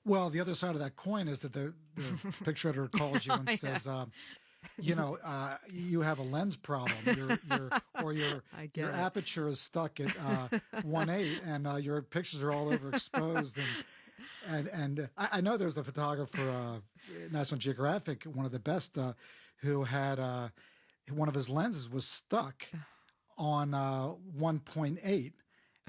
Well, the other side of that coin is that the picture editor calls you and says, you have a lens problem. I Your get it. aperture is stuck at 1.8, and your pictures are all overexposed. And I know there's a photographer, National Geographic, one of the best, who had one of his lenses was stuck on 1.8,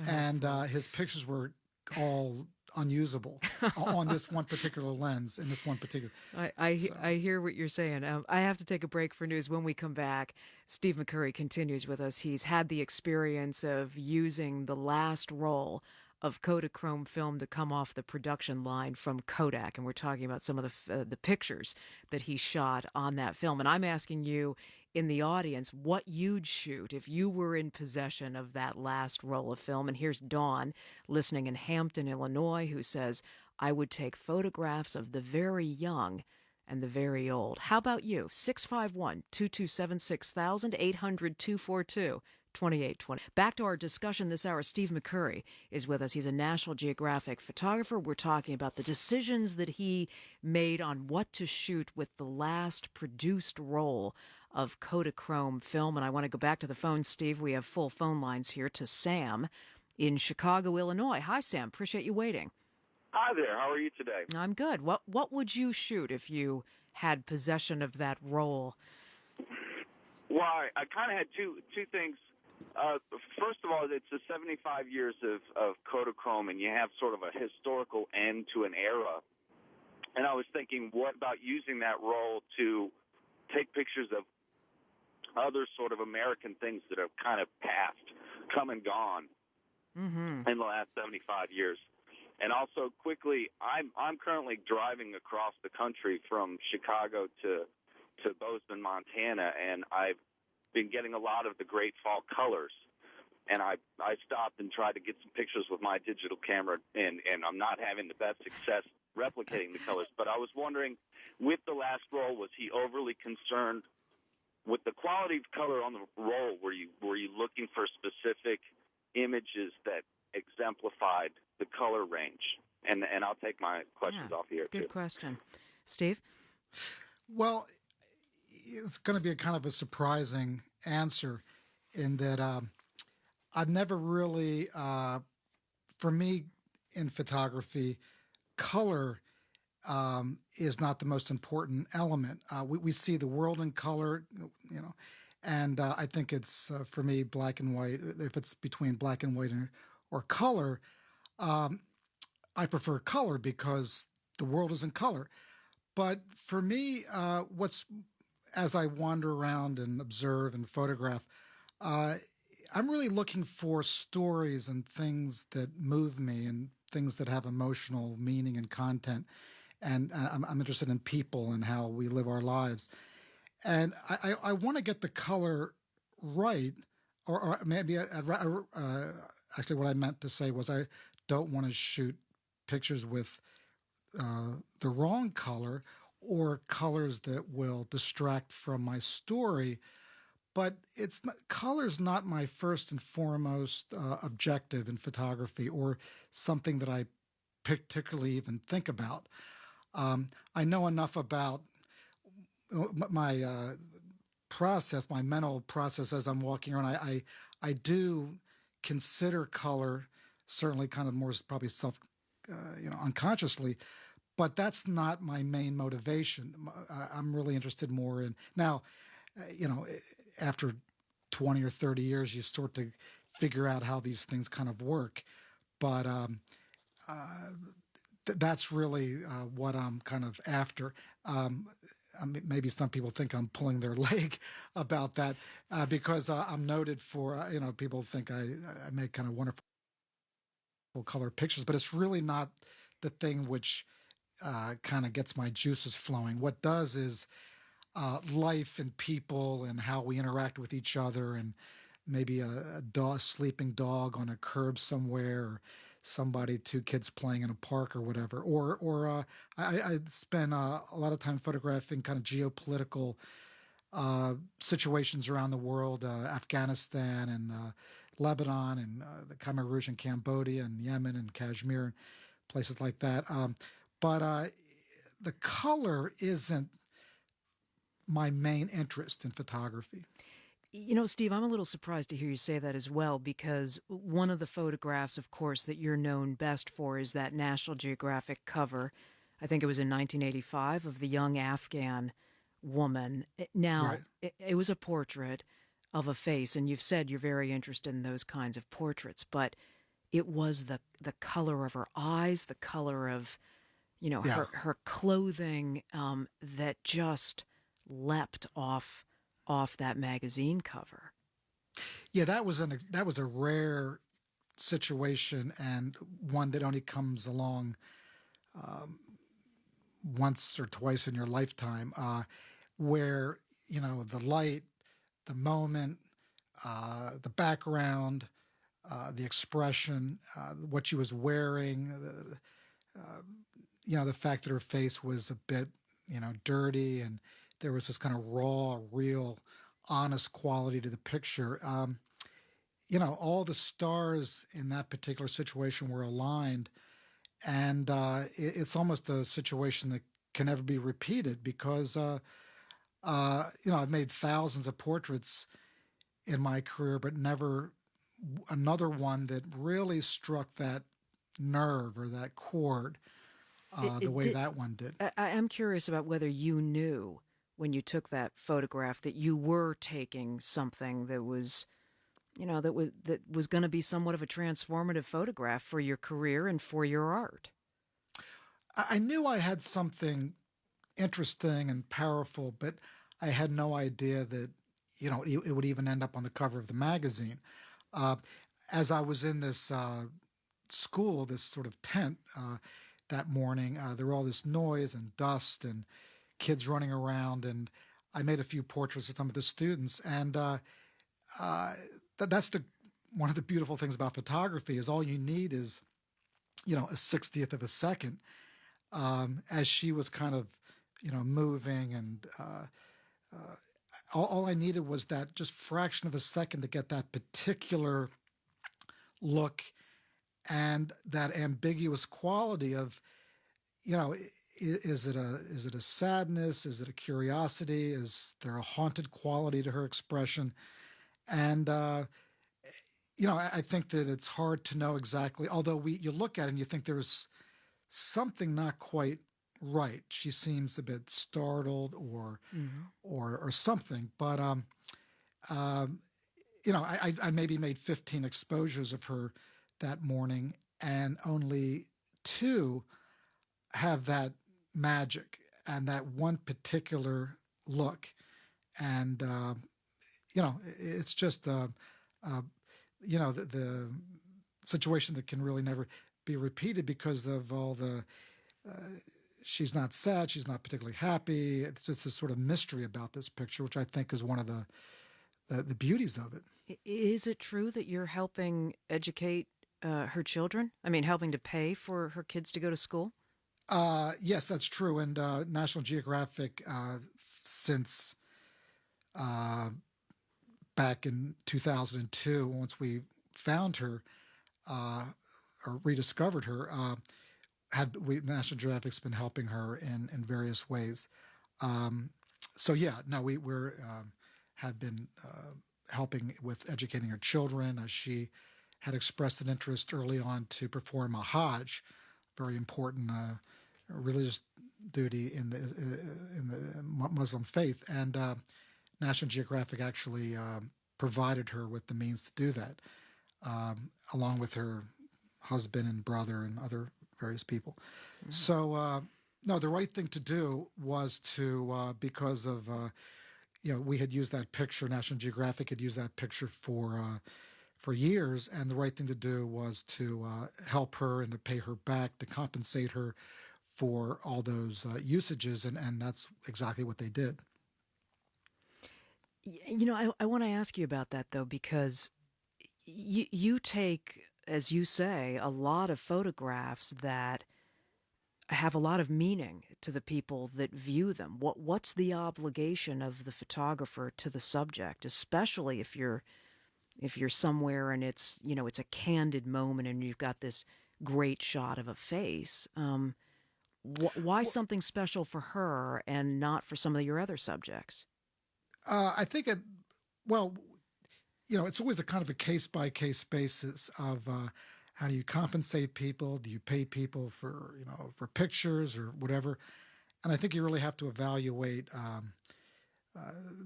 and his pictures were all unusable on this one particular lens in this one particular. I hear what you're saying. I have to take a break for news. When we come back, Steve McCurry continues with us. He's had the experience of using the last roll of Kodachrome film to come off the production line from Kodak, and we're talking about some of the pictures that he shot on that film. And I'm asking you in the audience what you'd shoot if you were in possession of that last roll of film. And here's Dawn, listening in Hampton, Illinois, who says, I would take photographs of the very young and the very old. How about you? 651-2276-8000, 800-242-2820. Back to our discussion this hour. Steve McCurry is with us. He's a National Geographic photographer. We're talking about the decisions that he made on what to shoot with the last produced roll of Kodachrome film. And I want to go back to the phone, Steve. We have full phone lines here to Sam in Chicago, Illinois. Hi, Sam. Appreciate you waiting. Hi there. How are you today? I'm good. What would you shoot if you had possession of that roll? Well, I kind of had two things. First of all, it's the 75 years of Kodachrome, and you have sort of a historical end to an era. And I was thinking, what about using that roll to take pictures of other sort of American things that have kind of passed, come and gone in the last 75 years? And also, quickly, I'm currently driving across the country from Chicago to Bozeman, Montana, and I've been getting a lot of the great fall colors. And I stopped and tried to get some pictures with my digital camera, and I'm not having the best success replicating the colors. But I was wondering, with the last roll, was he overly concerned with the quality of color on the roll? Were you looking for specific images that exemplified the color range? And I'll take my questions off the air, too. Good question. Steve? Well, it's going to be a kind of a surprising answer in that I've never really, for me in photography, color is not the most important element. We see the world in color, and I think it's, for me, black and white. If it's between black and white or color, I prefer color because the world is in color. But for me, as I wander around and observe and photograph, I'm really looking for stories and things that move me and things that have emotional meaning and content. And I'm interested in people and how we live our lives. And I want to get the color right, or maybe actually what I meant to say was I don't want to shoot pictures with the wrong color or colors that will distract from my story. But color's not my first and foremost objective in photography or something that I particularly even think about. I know enough about my process, my mental process as I'm walking around. I do consider color, certainly kind of more probably unconsciously, but that's not my main motivation. I'm really interested more in now, after 20 or 30 years, you start to figure out how these things kind of work. But that's really what I'm kind of after. Maybe some people think I'm pulling their leg about that because I'm noted for, people think I make kind of wonderful color pictures, but it's really not the thing which kind of gets my juices flowing. What does is life and people and how we interact with each other, and maybe a sleeping dog on a curb somewhere, or two kids playing in a park or whatever. Or I spend a lot of time photographing kind of geopolitical situations around the world, Afghanistan and Lebanon and the Khmer Rouge and Cambodia and Yemen and Kashmir, places like that. but the color isn't my main interest in photography. You know, Steve, I'm a little surprised to hear you say that as well, because one of the photographs, of course, that you're known best for is that National Geographic cover. I think it was in 1985 of the young Afghan woman. Right. Now, it was a portrait of a face, and you've said you're very interested in those kinds of portraits, but it was the color of her eyes, the color of, you know, Yeah. her clothing, that just leapt off that magazine cover. Yeah, that was a rare situation, and one that only comes along once or twice in your lifetime, where the light, the moment, the background, the expression, what she was wearing, the fact that her face was a bit dirty, and there was this kind of raw, real, honest quality to the picture. All the stars in that particular situation were aligned, and it's almost a situation that can never be repeated because I've made thousands of portraits in my career, but never another one that really struck that nerve or that chord the It way did. that one did. I am curious about whether you knew when you took that photograph that you were taking something that was, that was going to be somewhat of a transformative photograph for your career and for your art. I knew I had something interesting and powerful, but I had no idea that it would even end up on the cover of the magazine. Uh, as I was in this school, this sort of tent that morning, there were all this noise and dust and kids running around, and I made a few portraits of some of the students, and uh, that's the one of the beautiful things about photography is all you need is a 60th of a second, as she was kind of moving, and all I needed was that just fraction of a second to get that particular look and that ambiguous quality of is it a sadness, is it a curiosity, is there a haunted quality to her expression, and I think that it's hard to know exactly, although you look at it and you think there's something not quite right. She seems a bit startled or Hmm. or something. But um, I maybe made 15 exposures of her that morning, and only two have that magic and that one particular look. And it's just uh, the situation that can really never be repeated because of all the. She's not sad. She's not particularly happy. It's just this sort of mystery about this picture, which I think is one of the beauties of it. Is it true that you're helping educate her children? I mean, helping to pay for her kids to go to school? Yes, that's true. And National Geographic, since uh, back in 2002, once we found her uh, or rediscovered her, National Geographic's been helping her in various ways. Um, so yeah, no, we're have been helping with educating her children. She had expressed an interest early on to perform a Hajj, very important religious duty in the Muslim faith, and National Geographic actually provided her with the means to do that, along with her husband and brother and other various people. Mhm. So no, the right thing to do was to because of we had used that picture. National Geographic had used that picture for years, and the right thing to do was to help her and to pay her back, to compensate her for all those usages, and that's exactly what they did. I want to ask you about that, though, because you take, as you say, a lot of photographs that have a lot of meaning to the people that view them. What's the obligation of the photographer to the subject, especially if you're somewhere and it's a candid moment and you've got this great shot of a face. Why something special for her and not for some of your other subjects? I think well, it's always a kind of a case by case basis of how do you compensate people? Do you pay people for, for pictures or whatever? And I think you really have to evaluate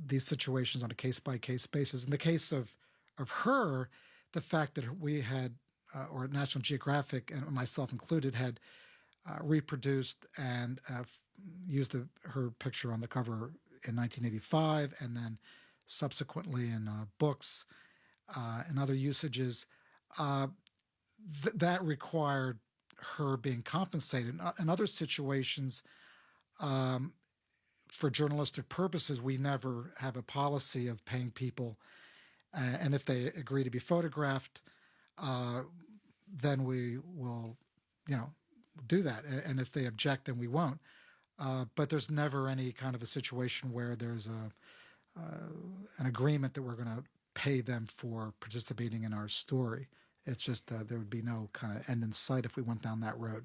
these situations on a case by case basis. In the case of her, the fact that we had, or National Geographic and myself included, had reproduced and used her picture on the cover in 1985, and then subsequently in books and other usages, that required her being compensated. In other situations, for journalistic purposes, we never have a policy of paying people, and if they agree to be photographed, then we will, do that. And if they object, then we won't. But there's never any kind of a situation where there's an agreement that we're going to pay them for participating in our story. It's just there would be no kind of end in sight if we went down that road.